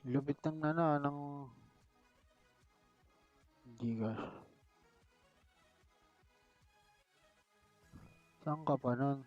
Lupit ng ng Gcash. Saan ka pa nun?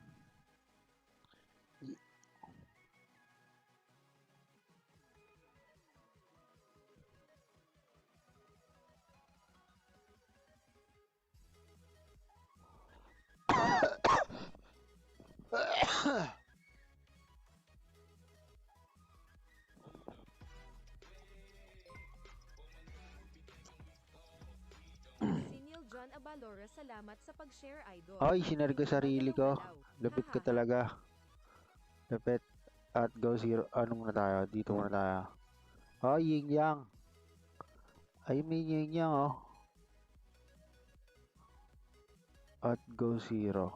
Si Neil John Abalora, salamat sa pag-share, idol. Ay, sinare ko sarili ko. Lupit ko talaga. Lupit. At go zero. Ano muna tayo? Dito muna tayo. Oh, yin yang. Ay, may yin yang, oh. At go zero.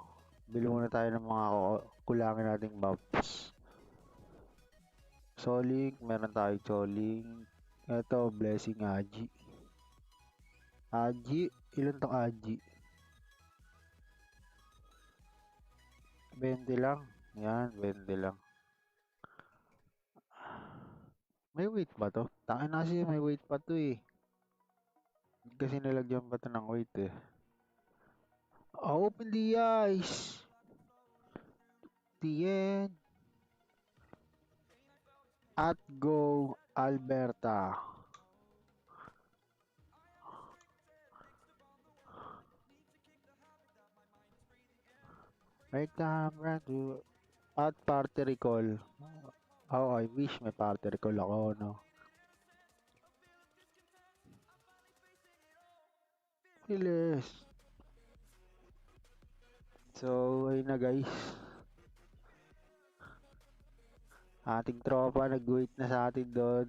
Bili muna tayo ng mga kulangin nating buffs. Soling, meron tayo Choling. Ito, Blessing Aji. Aji, ilan tong Aji? 20 lang. Yan, 20 lang. May weight ba to? Tangin na kasi may weight pa to eh. Kasi nilagyan pa to ng weight eh. Open the eyes. The end. At go Alberta. Right time, run to at party recall. Oh, I wish may party recall ako, no? Bilis. So, ayun na guys. Ating tropa nag-wait na sa atin doon.